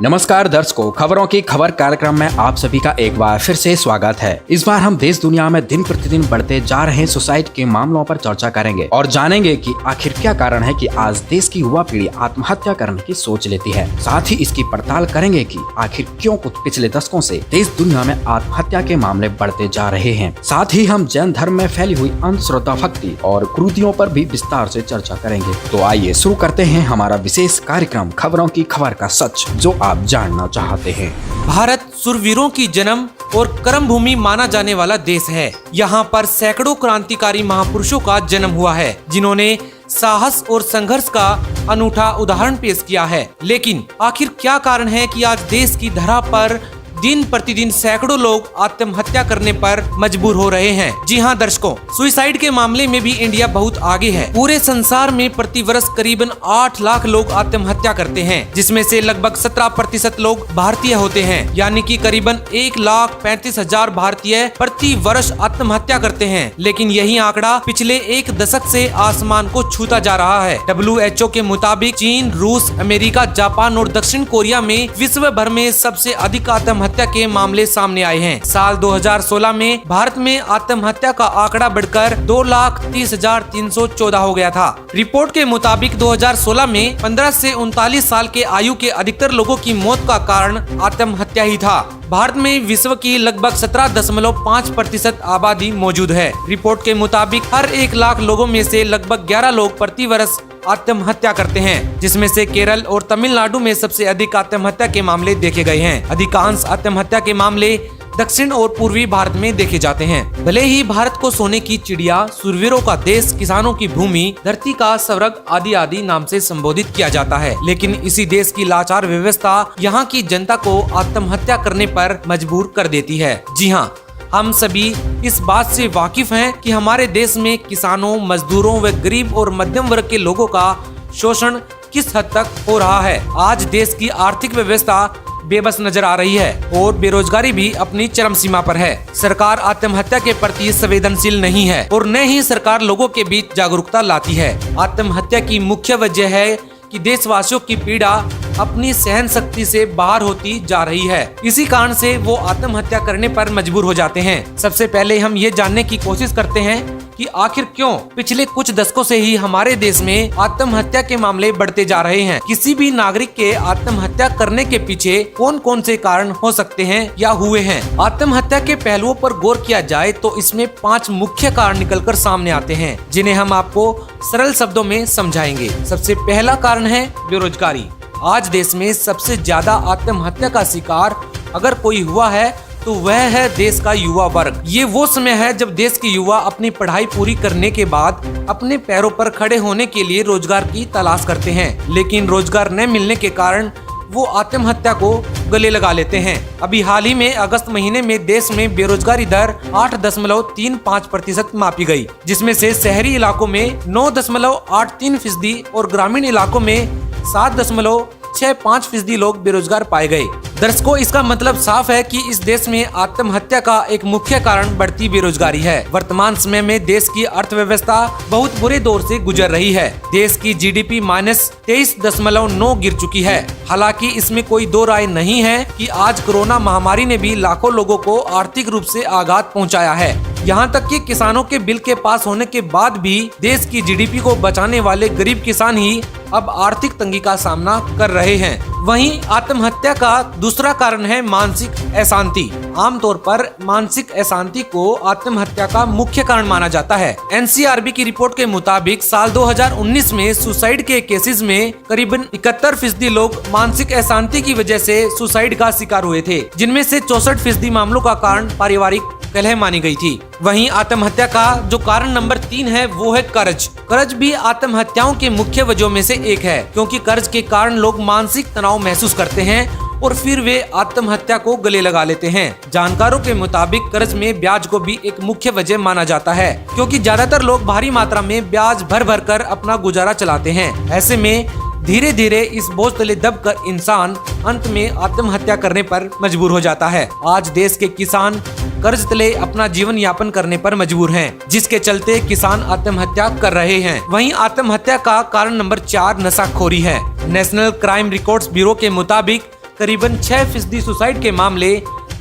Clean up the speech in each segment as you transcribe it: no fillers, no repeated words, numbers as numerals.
नमस्कार दर्शकों, खबरों की खबर कार्यक्रम में आप सभी का एक बार फिर से स्वागत है। इस बार हम देश दुनिया में दिन प्रतिदिन बढ़ते जा रहे सुसाइड के मामलों पर चर्चा करेंगे और जानेंगे कि आखिर क्या कारण है कि आज देश की युवा पीढ़ी आत्महत्या करने की सोच लेती है। साथ ही इसकी पड़ताल करेंगे कि आखिर क्यों कुछ पिछले दशकों से देश दुनिया में आत्महत्या के मामले बढ़ते जा रहे हैं। साथ ही हम जैन धर्म में फैली हुई अंधश्रद्धा, भक्ति और कुरीतियों पर भी विस्तार से चर्चा करेंगे। तो आइए शुरू करते हैं हमारा विशेष कार्यक्रम खबरों की खबर का सच, जो आप जानना चाहते हैं। भारत शूरवीरों की जन्म और कर्म भूमि माना जाने वाला देश है। यहाँ पर सैकड़ों क्रांतिकारी महापुरुषों का जन्म हुआ है, जिन्होंने साहस और संघर्ष का अनूठा उदाहरण पेश किया है। लेकिन आखिर क्या कारण है कि आज देश की धरा पर दिन प्रतिदिन सैकड़ों लोग आत्महत्या करने पर मजबूर हो रहे हैं। जी हाँ दर्शकों, सुसाइड के मामले में भी इंडिया बहुत आगे है। पूरे संसार में प्रति वर्ष करीबन 8 लाख लोग आत्महत्या करते हैं, जिसमें से लगभग 17% लोग भारतीय होते हैं। यानी कि करीबन 1,35,000 भारतीय प्रति वर्ष आत्महत्या करते हैं। लेकिन यही आंकड़ा पिछले एक दशक से आसमान को छूता जा रहा है। WHO के मुताबिक चीन, रूस, अमेरिका, जापान और दक्षिण कोरिया में विश्व भर में सबसे अधिक आत्महत्या के मामले सामने आए हैं। साल 2016 में भारत में आत्महत्या का आंकड़ा बढ़कर 2,30,314 हो गया था। रिपोर्ट के मुताबिक 2016 में 15 से 39 साल के आयु के अधिकतर लोगों की मौत का कारण आत्महत्या ही था। भारत में विश्व की लगभग 17.5% आबादी मौजूद है। रिपोर्ट के मुताबिक हर 1 लाख लोगों में से लगभग 11 लोग प्रति वर्ष आत्महत्या करते हैं, जिसमें से केरल और तमिलनाडु में सबसे अधिक आत्महत्या के मामले देखे गए हैं। अधिकांश आत्महत्या के मामले दक्षिण और पूर्वी भारत में देखे जाते हैं। भले ही भारत को सोने की चिड़िया, शूरवीरों का देश, किसानों की भूमि, धरती का स्वर्ग आदि आदि नाम से संबोधित किया जाता है, लेकिन इसी देश की लाचार व्यवस्था यहाँ की जनता को आत्महत्या करने पर मजबूर कर देती है। जी हाँ, हम सभी इस बात से वाकिफ हैं कि हमारे देश में किसानों, मजदूरों व गरीब और मध्यम वर्ग के लोगों का शोषण किस हद तक हो रहा है। आज देश की आर्थिक व्यवस्था बेबस नजर आ रही है और बेरोजगारी भी अपनी चरम सीमा पर है। सरकार आत्महत्या के प्रति संवेदनशील नहीं है और न ही सरकार लोगों के बीच जागरूकता लाती है। आत्महत्या की मुख्य वजह है कि देशवासियों की पीड़ा अपनी सहन शक्ति से बाहर होती जा रही है। इसी कारण से वो आत्महत्या करने पर मजबूर हो जाते हैं। सबसे पहले हम ये जानने की कोशिश करते हैं कि आखिर क्यों पिछले कुछ दशकों से ही हमारे देश में आत्महत्या के मामले बढ़ते जा रहे हैं। किसी भी नागरिक के आत्महत्या करने के पीछे कौन कौन से कारण हो सकते हैं या हुए हैं। आत्महत्या के पहलुओं पर गौर किया जाए तो इसमें 5 मुख्य कारण निकलकर सामने आते हैं, जिन्हें हम आपको सरल शब्दों में समझाएंगे। सबसे पहला कारण है बेरोजगारी। आज देश में सबसे ज्यादा आत्महत्या का शिकार अगर कोई हुआ है तो वह है देश का युवा वर्ग। ये वो समय है जब देश के युवा अपनी पढ़ाई पूरी करने के बाद अपने पैरों पर खड़े होने के लिए रोजगार की तलाश करते हैं, लेकिन रोजगार न मिलने के कारण वो आत्महत्या को गले लगा लेते हैं। अभी हाल ही में अगस्त महीने में देश में बेरोजगारी दर 8.35% मापी गई, जिसमें से शहरी इलाकों में 9.83% और ग्रामीण इलाकों में 7.65% लोग बेरोजगार पाए गए। दर्शकों, इसका मतलब साफ है कि इस देश में आत्महत्या का एक मुख्य कारण बढ़ती बेरोजगारी है। वर्तमान समय में देश की अर्थव्यवस्था बहुत बुरे दौर से गुजर रही है। देश की GDP -23.9 गिर चुकी है। हालांकि इसमें कोई दो राय नहीं है कि आज कोरोना महामारी ने भी लाखों लोगों को आर्थिक रूप से आघात पहुंचाया है। यहाँ तक कि किसानों के बिल के पास होने के बाद भी देश की GDP को बचाने वाले गरीब किसान ही अब आर्थिक तंगी का सामना कर रहे हैं। वहीं आत्महत्या का दूसरा कारण है मानसिक अशांति। आमतौर पर मानसिक अशांति को आत्महत्या का मुख्य कारण माना जाता है। NCRB की रिपोर्ट के मुताबिक साल 2019 में सुसाइड के केसेस में करीबन 71% लोग मानसिक अशांति की वजह से सुसाइड का शिकार हुए थे, जिनमें से 64% मामलों का कारण पारिवारिक कलह मानी गई थी। वहीं आत्महत्या का जो कारण नंबर 3 है वो है कर्ज। कर्ज भी आत्महत्याओं के मुख्य वजहों में से एक है, क्योंकि कर्ज के कारण लोग मानसिक तनाव महसूस करते हैं और फिर वे आत्महत्या को गले लगा लेते हैं। जानकारों के मुताबिक कर्ज में ब्याज को भी एक मुख्य वजह माना जाता है, क्योंकि ज्यादातर लोग भारी मात्रा में ब्याज भर भर कर अपना गुजारा चलाते हैं। ऐसे में धीरे धीरे इस बोझ तले दबकर इंसान अंत में आत्महत्या करने पर मजबूर हो जाता है। आज देश के किसान कर्ज तले अपना जीवन यापन करने पर मजबूर हैं, जिसके चलते किसान आत्महत्या कर रहे हैं। वहीं आत्महत्या का कारण नंबर 4 नशाखोरी है। नेशनल क्राइम रिकॉर्ड्स ब्यूरो के मुताबिक करीबन 6% सुसाइड के मामले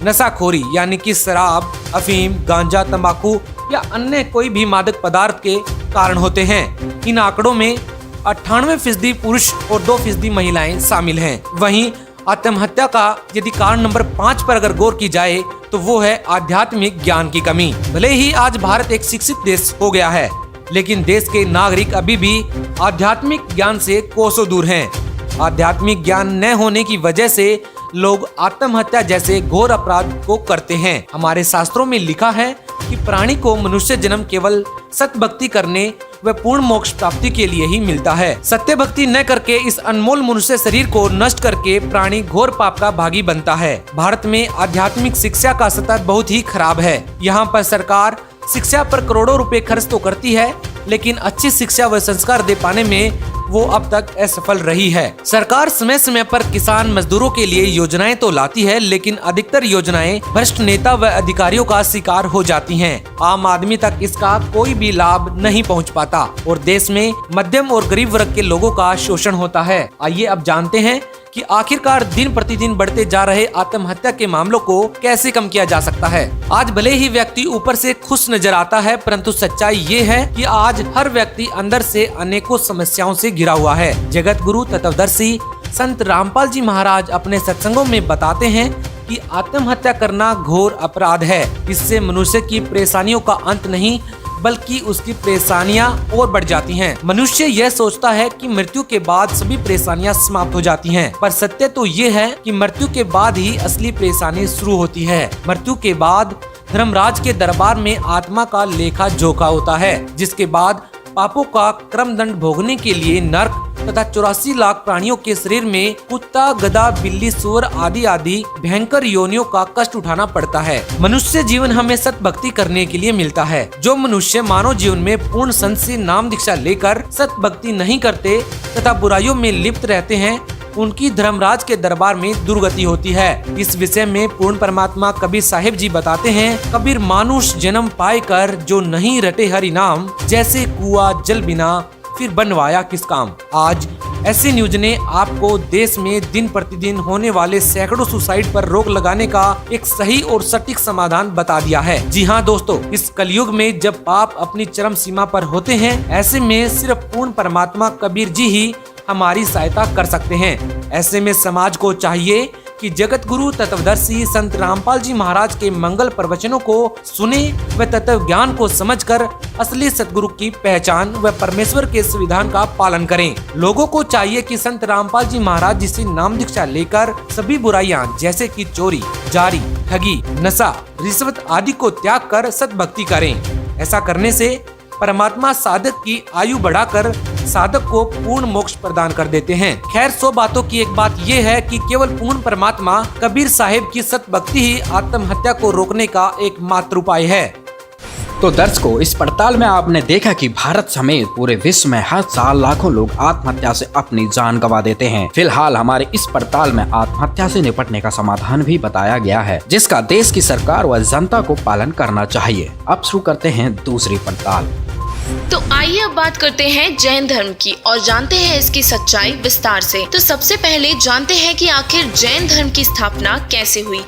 नशाखोरी यानी कि शराब, अफीम, गांजा, तंबाकू या अन्य कोई भी मादक पदार्थ के कारण होते हैं। इन आंकड़ों में 98% पुरुष और 2% महिलाएं शामिल हैं। वहीं आत्महत्या का यदि कारण नंबर 5 पर अगर गौर की जाए तो वो है आध्यात्मिक ज्ञान की कमी। भले ही आज भारत एक शिक्षित देश हो गया है, लेकिन देश के नागरिक अभी भी आध्यात्मिक ज्ञान से कोसों दूर हैं। आध्यात्मिक ज्ञान न होने की वजह से लोग आत्महत्या जैसे घोर अपराध को करते हैं। हमारे शास्त्रों में लिखा है कि प्राणी को मनुष्य जन्म केवल सत्य भक्ति करने व पूर्ण मोक्ष प्राप्ति के लिए ही मिलता है। सत्य भक्ति न करके इस अनमोल मनुष्य शरीर को नष्ट करके प्राणी घोर पाप का भागी बनता है। भारत में आध्यात्मिक शिक्षा का स्तर बहुत ही खराब है। यहाँ पर सरकार शिक्षा पर करोड़ों रुपए खर्च तो करती है, लेकिन अच्छी शिक्षा व संस्कार दे पाने में वो अब तक असफल रही है। सरकार समय समय पर किसान मजदूरों के लिए योजनाएं तो लाती है, लेकिन अधिकतर योजनाएं भ्रष्ट नेता व अधिकारियों का शिकार हो जाती हैं। आम आदमी तक इसका कोई भी लाभ नहीं पहुंच पाता और देश में मध्यम और गरीब वर्ग के लोगों का शोषण होता है। आइए अब जानते हैं कि आखिरकार दिन प्रतिदिन बढ़ते जा रहे आत्महत्या के मामलों को कैसे कम किया जा सकता है। आज भले ही व्यक्ति ऊपर से खुश नजर आता है, परंतु सच्चाई ये है कि आज हर व्यक्ति अंदर से अनेकों समस्याओं से घिरा हुआ है। जगत गुरु तत्वदर्शी संत रामपाल जी महाराज अपने सत्संगों में बताते हैं कि आत्महत्या करना घोर अपराध है। इससे मनुष्य की परेशानियों का अंत नहीं बल्कि उसकी परेशानियां और बढ़ जाती हैं। मनुष्य यह सोचता है कि मृत्यु के बाद सभी परेशानियां समाप्त हो जाती हैं, पर सत्य तो ये है कि मृत्यु के बाद ही असली परेशानी शुरू होती है। मृत्यु के बाद धर्मराज के दरबार में आत्मा का लेखा जोखा होता है, जिसके बाद पापों का क्रमदंड भोगने के लिए नर्क तथा 84 लाख प्राणियों के शरीर में कुत्ता, गधा, बिल्ली, सुअर आदि आदि भयंकर योनियों का कष्ट उठाना पड़ता है। मनुष्य जीवन हमें सत भक्ति करने के लिए मिलता है। जो मनुष्य मानव जीवन में पूर्ण संत से नाम दीक्षा लेकर सत भक्ति नहीं करते तथा बुराइयों में लिप्त रहते हैं, उनकी धर्मराज के दरबार में दुर्गति होती है। इस विषय में पूर्ण परमात्मा कबीर साहिब जी बताते हैं, कबीर मानुष जन्म पाए कर जो नहीं रटे हरि नाम, जैसे कुआ जल बिना फिर बनवाया किस काम। आज ऐसी न्यूज ने आपको देश में दिन प्रतिदिन होने वाले सैकड़ों सुसाइड पर रोक लगाने का एक सही और सटीक समाधान बता दिया है। जी हाँ दोस्तों, इस कलयुग में जब पाप अपनी चरम सीमा पर होते हैं, ऐसे में सिर्फ पूर्ण परमात्मा कबीर जी ही हमारी सहायता कर सकते हैं। ऐसे में समाज को चाहिए कि जगत गुरु तत्वदर्शी संत रामपाल जी महाराज के मंगल प्रवचनों को सुने व तत्व ज्ञान को समझकर असली सतगुरु की पहचान व परमेश्वर के संविधान का पालन करें। लोगों को चाहिए कि संत रामपाल जी महाराज जी से नाम दीक्षा लेकर सभी बुराइयां जैसे कि चोरी, जारी, ठगी, नशा, रिश्वत आदि को त्याग कर सत भक्ति करें। ऐसा करने से परमात्मा साधक की आयु बढ़ाकर साधक को पूर्ण मोक्ष प्रदान कर देते हैं। खैर, 100 बातों की एक बात यह है कि केवल पूर्ण परमात्मा कबीर साहिब की सत भक्ति ही आत्महत्या को रोकने का एकमात्र उपाय है। तो दर्शकों, इस पड़ताल में आपने देखा कि भारत समेत पूरे विश्व में हर साल लाखों लोग आत्महत्या से अपनी जान गंवा देते हैं। फिलहाल हमारे इस पड़ताल में आत्महत्या से निपटने का समाधान भी बताया गया है, जिसका देश की सरकार व जनता को पालन करना चाहिए। अब शुरू करते हैं दूसरी पड़ताल। तो आइए अब बात करते हैं जैन धर्म की और जानते हैं इसकी सच्चाई विस्तार से। तो सबसे पहले जानते हैं कि आखिर जैन धर्म की स्थापना कैसे हुई।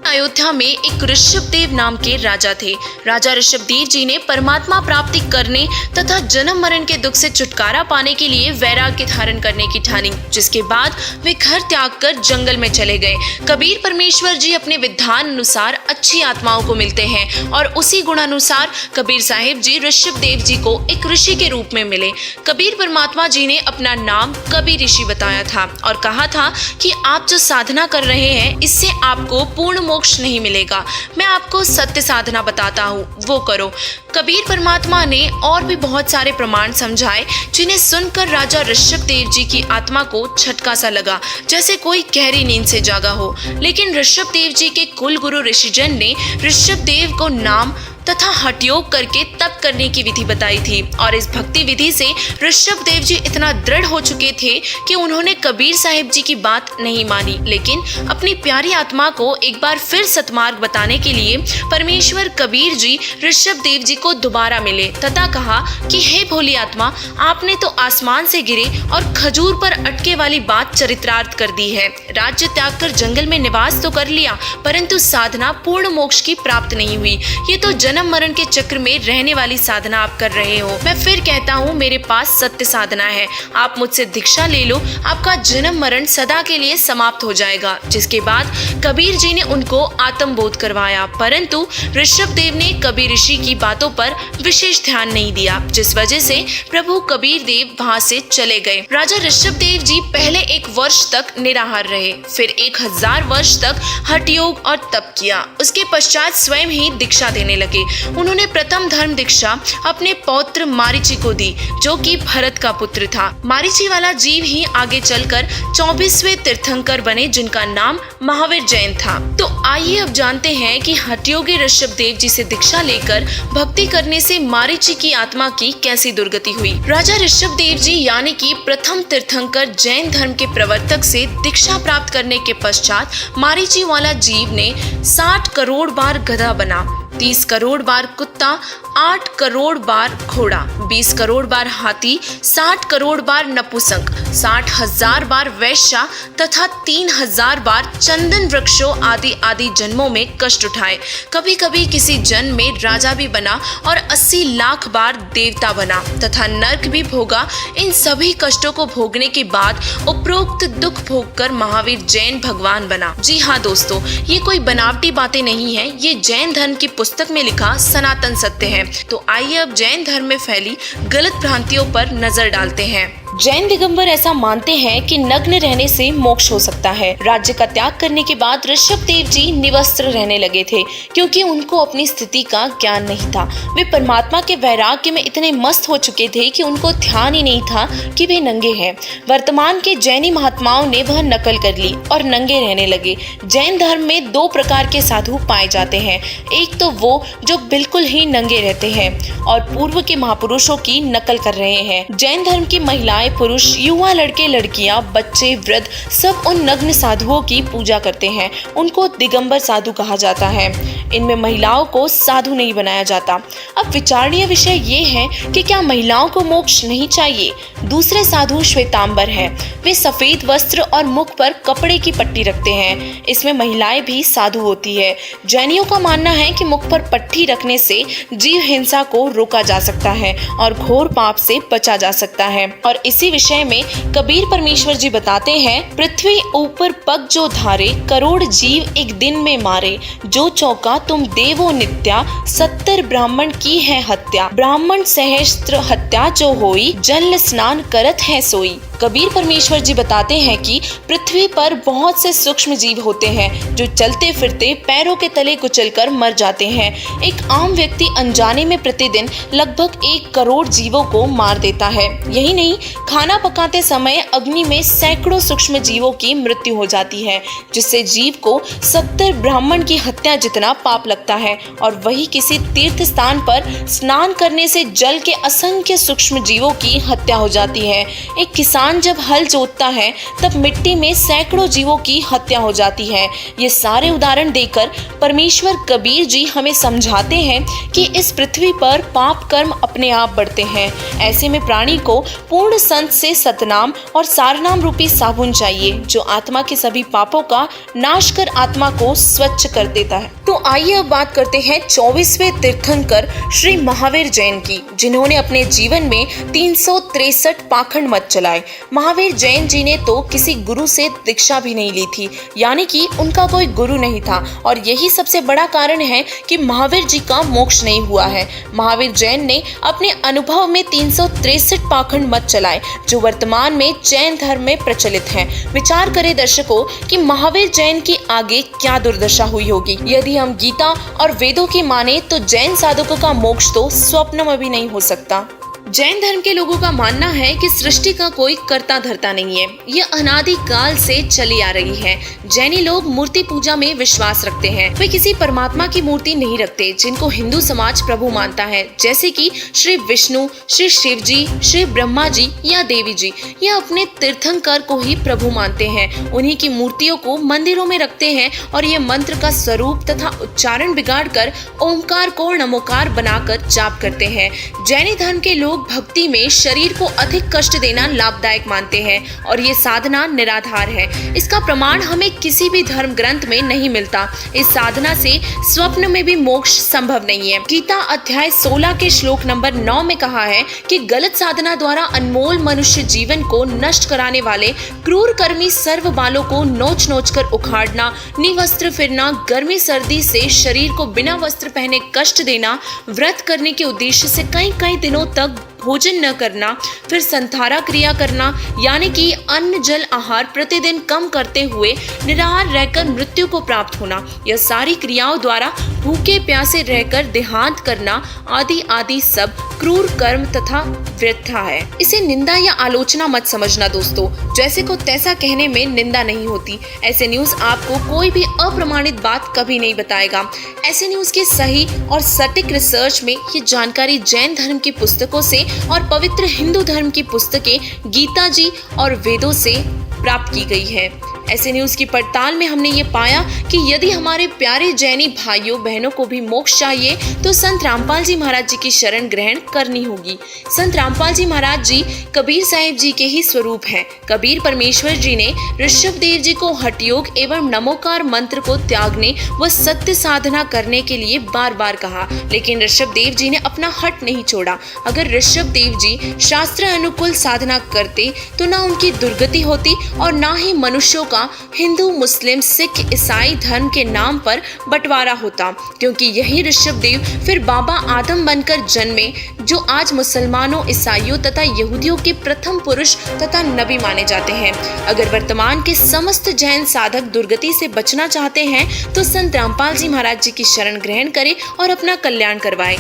अयोध्या में एक ऋषभदेव नाम के राजा थे। राजा ऋषभदेव जी ने परमात्मा प्राप्ति करने तथा जन्म मरण के दुख से छुटकारा पाने के लिए वैराग्य धारण करने की ठानी, जिसके बाद वे घर त्याग कर जंगल में चले गए। कबीर परमेश्वर जी अपने विधान अनुसार अच्छी आत्माओं को मिलते हैं और उसी गुण अनुसार कबीर साहिब जी ऋषभदेव जी को एक ऋषि के रूप में मिले। कबीर परमात्मा जी ने अपना नाम कबीर ऋषि बताया था और कहा था कि आप जो साधना कर रहे हैं इससे आपको पूर्ण मोक्ष नहीं मिलेगा। मैं आपको सत्य साधना बताता हूँ, वो करो। कबीर परमात्मा ने और भी बहुत सारे प्रमाण समझाए, जिन्हें सुनकर राजा ऋषभदेव जी की आत्मा को झटका सा लगा, जैसे कोई गहरी नींद से जागा हो। लेकिन ऋषभदेव जी के कुल गुरु ऋषिजन ने ऋषभदेव को नाम तथा हठयोग करके तप करने की विधि बताई थी। और इस भक्ति विधि से ऋषभ देव जी इतना दृढ़ हो चुके थे कि उन्होंने कबीर साहिब जी की बात नहीं मानी, लेकिन अपनी प्यारी आत्मा को एक बार फिर सतमार्ग बताने के लिए परमेश्वर कबीर जी ऋषभ देव जी को दोबारा मिले तथा कहा कि हे भोली आत्मा, आपने तो आसमान से गिरे और खजूर पर अटके वाली बात चरितार्थ कर दी है। राज्य त्याग कर जंगल में निवास तो कर लिया, परंतु साधना पूर्ण मोक्ष की प्राप्त नहीं हुई। ये तो जन्म मरण के चक्र में रहने वाली साधना आप कर रहे हो। मैं फिर कहता हूँ, मेरे पास सत्य साधना है, आप मुझसे दीक्षा ले लो, आपका जन्म मरण सदा के लिए समाप्त हो जाएगा। जिसके बाद कबीर जी ने उनको आत्मबोध करवाया, परंतु ऋषभ देव ने कबीर ऋषि की बातों पर विशेष ध्यान नहीं दिया, जिस वजह से प्रभु कबीर देव वहाँ से चले गए। राजा ऋषभ देव जी पहले 1 वर्ष तक निराहार रहे, फिर 1000 वर्ष तक हठयोग और तप किया। उसके पश्चात स्वयं ही दीक्षा देने लगे। उन्होंने प्रथम धर्म दीक्षा अपने पौत्र मारीची को दी, जो कि भरत का पुत्र था। मारीची वाला जीव ही आगे चलकर 24वें तीर्थंकर बने, जिनका नाम महावीर जैन था। तो आइए अब जानते हैं कि हठयोगी ऋषभ देव जी से दीक्षा लेकर भक्ति करने से मारीची की आत्मा की कैसी दुर्गति हुई। राजा ऋषभ देव जी यानी कि प्रथम तीर्थंकर जैन धर्म के प्रवर्तक से दीक्षा प्राप्त करने के पश्चात मारीची वाला जीव ने 60 करोड़ बार गधा बना, 30 करोड़ बार कुत्ता, 8 करोड़ बार घोड़ा, 20 करोड़ बार हाथी, 60 करोड़ बार नपुंसक, 60,000 बार वैश्या तथा 3,000 बार चंदन वृक्षों आदि आदि जन्मों में कष्ट उठाए। कभी कभी किसी जन्म में राजा भी बना और 80 लाख बार देवता बना तथा नर्क भी भोगा। इन सभी कष्टों को भोगने के बाद उपरोक्त दुख भोगकर महावीर जैन भगवान बना। जी हाँ दोस्तों, ये कोई बनावटी बातें नहीं है, ये जैन धर्म की पुस्तक में लिखा सनातन सत्य है। तो आइए अब जैन धर्म में फैली गलत भ्रांतियों पर नजर डालते हैं। जैन दिगंबर ऐसा मानते हैं कि नग्न रहने से मोक्ष हो सकता है। राज्य का त्याग करने के बाद ऋषभ देव जी निवस्त्र रहने लगे थे, क्योंकि उनको अपनी स्थिति का ज्ञान नहीं था। वे परमात्मा के वैराग्य में इतने मस्त हो चुके थे कि उनको ध्यान ही नहीं था कि वे नंगे हैं। वर्तमान के जैनी महात्माओं ने वह नकल कर ली और नंगे रहने लगे। जैन धर्म में 2 प्रकार के साधु पाए जाते हैं। एक तो वो जो बिल्कुल ही नंगे रहते हैं और पूर्व के महापुरुषों की नकल कर रहे हैं। जैन धर्म की महिलाएं, पुरुष, युवा, लड़के, लड़कियां, बच्चे, वृद्ध सब उन नग्न साधुओं की पूजा करते हैं। उनको दिगंबर साधु कहा जाता है। इनमें महिलाओं को साधु नहीं बनाया जाता। अब विचारणीय विषय ये है कि क्या महिलाओं को मोक्ष नहीं चाहिए? दूसरे साधु श्वेतांबर हैं। वे सफेद वस्त्र और मुख पर कपड़े की पट्टी रखते हैं। इसमें महिलाएं भी साधु होती है। जैनियों का मानना है कि मुख पर पट्टी रखने से जीव हिंसा को रोका जा सकता है और घोर पाप से बचा जा सकता है। और इसी विषय में कबीर परमेश्वर जी बताते हैं, पृथ्वी ऊपर पग जो धारे, करोड़ जीव एक दिन में मारे। जो चौका तुम देवो नित्या, 70 ब्राह्मण की है हत्या। ब्राह्मण सहस्त्र हत्या जो होई, जल स्नान करत है सोई। कबीर परमेश्वर जी बताते हैं कि पृथ्वी पर बहुत से सूक्ष्म जीव होते हैं जो चलते फिरते पैरों के तले कुचलकर मर जाते हैं। एक आम व्यक्ति अनजाने में प्रतिदिन लगभग 1 करोड़ जीवों को मार देता है। यही नहीं, खाना पकाते समय अग्नि में सैकड़ों सूक्ष्म जीवों की मृत्यु हो जाती है, जिससे जीव को 70 ब्राह्मण की हत्या जितना पाप लगता है। और वही किसी तीर्थ स्थान पर स्नान करने से जल के असंख्य सूक्ष्म जीवों की हत्या हो जाती है। एक किसान जब हल जोतता है तब मिट्टी में सैकड़ों जीवों की हत्या हो जाती है। ये सारे उदाहरण देकर परमेश्वर कबीर जी हमें समझाते हैं कि इस पृथ्वी पर पाप कर्म अपने आप बढ़ते हैं। ऐसे में प्राणी को पूर्ण संत से सतनाम और सारनाम रूपी साबुन चाहिए, जो आत्मा के सभी पापों का नाश कर आत्मा को स्वच्छ कर देता है। तो आइए अब बात करते हैं 24वें तीर्थंकर श्री महावीर जैन की, जिन्होंने अपने जीवन में 363 पाखंड मत चलाए। महावीर जैन जी ने तो किसी गुरु से दीक्षा भी नहीं ली थी, यानी कि उनका कोई गुरु नहीं था। और यही सबसे बड़ा कारण है कि महावीर जी का मोक्ष नहीं हुआ है। महावीर जैन ने अपने अनुभव में 363 पाखंड मत चलाए, जो वर्तमान में जैन धर्म में प्रचलित हैं। विचार करें दर्शकों कि महावीर जैन की आगे क्या दुर्दशा हुई होगी। यदि हम गीता और वेदों की माने तो जैन साधकों का मोक्ष तो स्वप्न में भी नहीं हो सकता। जैन धर्म के लोगों का मानना है कि सृष्टि का कोई कर्ता धर्ता नहीं है, यह अनादि काल से चली आ रही है। जैनी लोग मूर्ति पूजा में विश्वास रखते हैं। वे किसी परमात्मा की मूर्ति नहीं रखते जिनको हिंदू समाज प्रभु मानता है, जैसे कि श्री विष्णु, श्री शिव जी, श्री ब्रह्मा जी या देवी जी। यह अपने तीर्थंकर को ही प्रभु मानते हैं। उन्हीं की मूर्तियों को मंदिरों में रखते हैं और ये मंत्र का स्वरूप तथा उच्चारण बिगाड़कर ओमकार को नमोकार बनाकर जाप करते हैं। जैनी धर्म के लोग भक्ति में शरीर को अधिक कष्ट देना लाभदायक मानते हैं और ये साधना निराधार है। इसका प्रमाण हमें किसी भी धर्म ग्रंथ में नहीं मिलता। इस साधना से स्वप्न में भी मोक्ष संभव नहीं है। गीता अध्याय 16 के श्लोक नंबर 9 में कहा है कि गलत साधना द्वारा अनमोल मनुष्य जीवन को नष्ट कराने वाले क्रूर कर्मी सर्व बालों को नोच नोच कर उखाड़ना, निवस्त्र फिरना, गर्मी सर्दी से शरीर को बिना वस्त्र पहने कष्ट देना, व्रत करने के उद्देश्य से कई कई दिनों तक भोजन न करना, फिर संधारा क्रिया करना यानी कि अन्न जल आहार प्रतिदिन कम करते हुए निराहार रहकर मृत्यु को प्राप्त होना, यह सारी क्रियाओं द्वारा भूखे प्यासे रहकर देहांत करना आदि आदि सब क्रूर कर्म तथा वृथा है। इसे निंदा या आलोचना मत समझना दोस्तों, जैसे को तैसा कहने में निंदा नहीं होती। ऐसे न्यूज आपको कोई भी अप्रमाणित बात कभी नहीं बताएगा। ऐसे न्यूज के सही और सटीक रिसर्च में ये जानकारी जैन धर्म की पुस्तकों से और पवित्र हिंदू धर्म की पुस्तकें गीता जी और वेदों से प्राप्त की गई है। ऐसे न्यूज की पड़ताल में हमने ये पाया कि यदि हमारे प्यारे जैनी भाइयों बहनों को भी मोक्ष चाहिए तो संत रामपाल जी महाराज जी की शरण ग्रहण करनी होगी। संत रामपाल जी महाराज जी कबीर साहिब जी के ही स्वरूप हैं। कबीर परमेश्वर जी ने ऋषभ देव जी को हठ योग एवं नमोकार मंत्र को त्यागने व सत्य साधना करने के लिए बार बार कहा, लेकिन ऋषभ देव जी ने अपना हठ नहीं छोड़ा। अगर ऋषभ देव जी शास्त्र अनुकूल साधना करते तो ना उनकी दुर्गति होती और ना ही मनुष्यों का हिंदू, मुस्लिम, सिख, ईसाई धर्म के नाम पर बंटवारा होता, क्योंकि यही ऋषभ देव फिर बाबा आदम बनकर जन्मे, जो आज मुसलमानों, ईसाइयों तथा यहूदियों के प्रथम पुरुष तथा नबी माने जाते हैं। अगर वर्तमान के समस्त जैन साधक दुर्गति से बचना चाहते हैं तो संत रामपाल जी महाराज जी की शरण ग्रहण करें और अपना कल्याण करवाएं।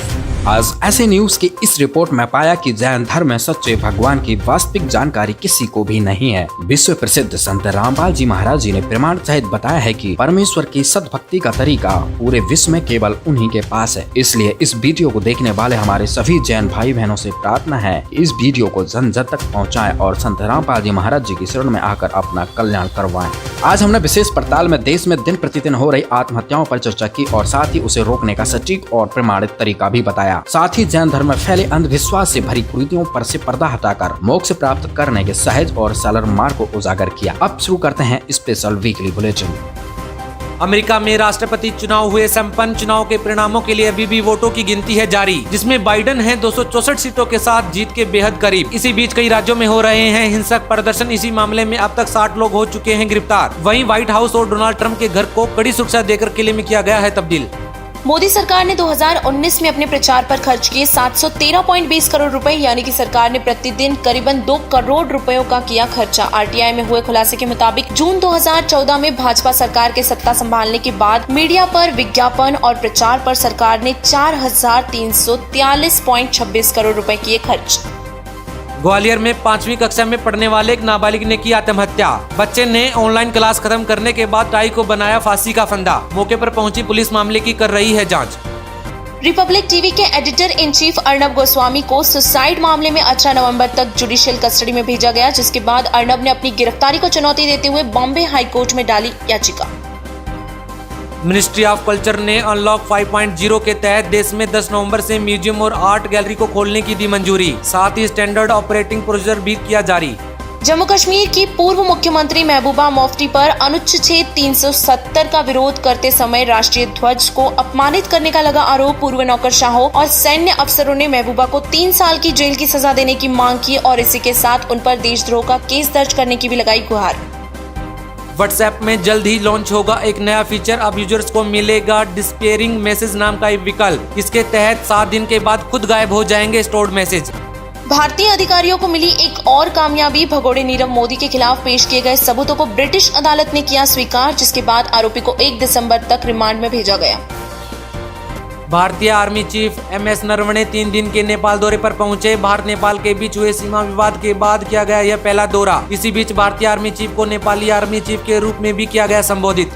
आज ऐसे न्यूज की इस रिपोर्ट में पाया कि जैन धर्म में सच्चे भगवान की वास्तविक जानकारी किसी को भी नहीं है। विश्व प्रसिद्ध संत रामपाल जी महाराज जी ने प्रमाण सहित बताया है कि परमेश्वर की सद्भक्ति का तरीका पूरे विश्व में केवल उन्हीं के पास है। इसलिए इस वीडियो को देखने वाले हमारे सभी जैन भाई बहनों से प्रार्थना है, इस वीडियो को जन जन तक पहुँचाएं और संत रामपाल जी महाराज जी की शरण में आकर अपना कल्याण करवाएं। आज हमने विशेष पड़ताल में देश में दिन प्रतिदिन हो रही आत्महत्याओं पर चर्चा की और साथ ही उसे रोकने का सटीक और प्रमाणित तरीका भी बताया। साथ ही जैन धर्म में फैले अंधविश्वास से भरी कुरीतियों पर से पर्दा हटाकर मोक्ष प्राप्त करने के सहज और सरल मार्ग को उजागर किया। अब शुरू करते हैं स्पेशल वीकली बुलेटिन। अमेरिका में राष्ट्रपति चुनाव हुए। संपन्न चुनाव के परिणामों के लिए अभी भी वोटों की गिनती है जारी, जिसमें बाइडेन है 264 सीटों के साथ जीत के बेहद करीब। इसी बीच कई राज्यों में हो रहे हैं हिंसक प्रदर्शन। इसी मामले में अब तक 60 लोग हो चुके हैं गिरफ्तार। वहीं व्हाइट हाउस और डोनाल्ड ट्रंप के घर को कड़ी सुरक्षा देकर किले में किया गया है तब्दील। मोदी सरकार ने 2019 में अपने प्रचार पर खर्च किए 713.20 करोड़ रुपए, यानी कि सरकार ने प्रतिदिन करीबन 2 करोड़ रुपयों का किया खर्चा। आरटीआई में हुए खुलासे के मुताबिक जून 2014 में भाजपा सरकार के सत्ता संभालने के बाद मीडिया पर विज्ञापन और प्रचार पर सरकार ने 4,343.26 करोड़ रुपए किए खर्च। ग्वालियर में 5वीं कक्षा में पढ़ने वाले एक नाबालिग ने की आत्महत्या। बच्चे ने ऑनलाइन क्लास खत्म करने के बाद टाई को बनाया फांसी का फंदा। मौके पर पहुंची पुलिस मामले की कर रही है जांच। रिपब्लिक टीवी के editor in chief Arnab Goswami को सुसाइड मामले में 18 नवंबर तक जुडिशियल कस्टडी में भेजा गया, जिसके बाद अर्नब ने अपनी गिरफ्तारी को चुनौती देते हुए बॉम्बे हाई कोर्ट में डाली याचिका। मिनिस्ट्री ऑफ कल्चर ने अनलॉक 5.0 के तहत देश में 10 नवंबर से म्यूजियम और आर्ट गैलरी को खोलने की दी मंजूरी। साथ ही स्टैंडर्ड ऑपरेटिंग प्रोसीजर भी किया जारी। जम्मू कश्मीर की पूर्व मुख्यमंत्री महबूबा मुफ्ती पर अनुच्छेद 370 का विरोध करते समय राष्ट्रीय ध्वज को अपमानित करने का लगा आरोप। पूर्व नौकरशाहों और सैन्य अफसरों ने महबूबा को 3 साल की जेल की सजा देने की मांग की और इसी के साथ उन पर देशद्रोह का केस दर्ज करने की भी लगाई गुहार। व्हाट्सएप में जल्द ही लॉन्च होगा एक नया फीचर। अब यूजर्स को मिलेगा डिस्पेयरिंग मैसेज नाम का एक विकल्प। इसके तहत 7 दिन के बाद खुद गायब हो जाएंगे स्टोर्ड मैसेज। भारतीय अधिकारियों को मिली एक और कामयाबी। भगोड़े नीरव मोदी के खिलाफ पेश किए गए सबूतों को ब्रिटिश अदालत ने किया स्वीकार, जिसके बाद आरोपी को 1 दिसंबर तक रिमांड में भेजा गया। भारतीय आर्मी चीफ MS नरवणे 3 दिन के नेपाल दौरे पर पहुंचे। भारत नेपाल के बीच हुए सीमा विवाद के बाद किया गया यह पहला दौरा। इसी बीच भारतीय आर्मी चीफ को नेपाली आर्मी चीफ के रूप में भी किया गया संबोधित।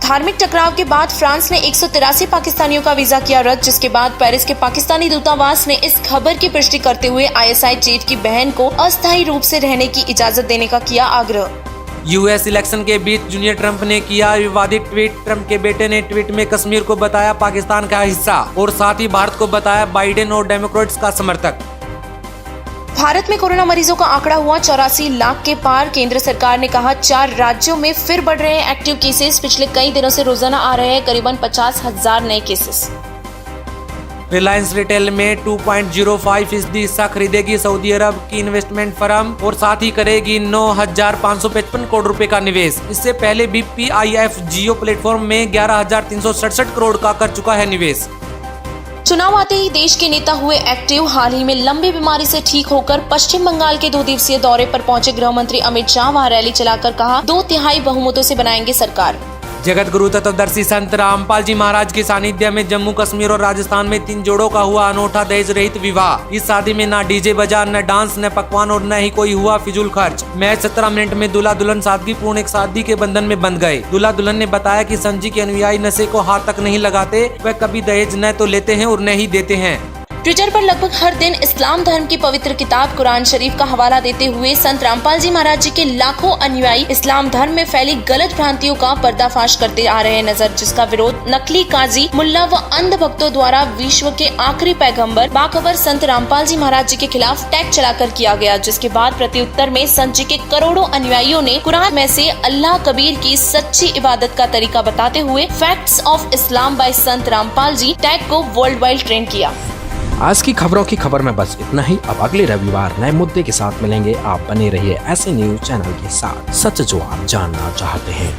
धार्मिक टकराव के बाद फ्रांस ने 183 पाकिस्तानियों का वीजा किया रद्द, जिसके बाद पेरिस के पाकिस्तानी दूतावास ने इस खबर की पुष्टि करते हुए ISI जेठ की बहन को अस्थायी रूप से रहने की इजाजत देने का किया आग्रह। US इलेक्शन के बीच जूनियर ट्रंप ने किया विवादित ट्वीट। ट्रंप के बेटे ने ट्वीट में कश्मीर को बताया पाकिस्तान का हिस्सा और साथ ही भारत को बताया बाइडेन और डेमोक्रेट्स का समर्थक। भारत में कोरोना मरीजों का आंकड़ा हुआ 84 लाख के पार। केंद्र सरकार ने कहा 4 राज्यों में फिर बढ़ रहे हैं एक्टिव केसेस। पिछले कई दिनों से रोजाना आ रहे हैं करीबन 50,000 नए केसेस। रिलायंस रिटेल में 2.05% हिस्सा खरीदेगी सऊदी अरब की इन्वेस्टमेंट फर्म और साथ ही करेगी 9,555 करोड़ रुपए का निवेश। इससे पहले भी PIF जियो प्लेटफॉर्म में 11,367 करोड़ का कर चुका है निवेश। चुनाव आते ही देश के नेता हुए एक्टिव। हाल ही में लंबी बीमारी से ठीक होकर पश्चिम बंगाल के 2 दिवसीय दौरे पर पहुंचे गृह मंत्री अमित शाह वहां रैली चलाकर कहा 2/3 बहुमतों से बनाएंगे सरकार। जगत गुरु तत्वदर्शी संत रामपाल जी महाराज के सानिध्य में जम्मू कश्मीर और राजस्थान में 3 जोड़ों का हुआ अनोखा दहेज रहित विवाह। इस शादी में न डीजे बजा, न डांस, न पकवान और न ही कोई हुआ फिजूल खर्च। महज 17 मिनट में दूल्हा दुल्हन सादगीपूर्ण एक शादी के बंधन में बंध गए। दूल्हा दुल्हन ने बताया कि संत जी के अनुयायी नशे को हाथ तक नहीं लगाते, वह कभी दहेज न तो लेते हैं और न ही देते हैं। ट्विटर पर लगभग हर दिन इस्लाम धर्म की पवित्र किताब कुरान शरीफ का हवाला देते हुए संत रामपाल जी महाराज जी के लाखों अनुयायी इस्लाम धर्म में फैली गलत भ्रांतियों का पर्दाफाश करते आ रहे हैं नजर, जिसका विरोध नकली काजी, मुल्ला व अंध भक्तों द्वारा विश्व के आखिरी पैगंबर बाखबर संत रामपाल जी महाराज जी के खिलाफ टैग चलाकर किया गया। जिसके बाद प्रत्युत्तर में संत जी के करोड़ों अनुयायियों ने कुरान में से अल्लाह कबीर की सच्ची इबादत का तरीका बताते हुए facts of Islam by Sant Rampal ji tag को वर्ल्ड वाइड ट्रेंड किया। आज की खबरों की खबर में बस इतना ही। अब अगले रविवार नए मुद्दे के साथ मिलेंगे। आप बने रहिए ऐसे न्यूज चैनल के साथ, सच जो आप जानना चाहते हैं।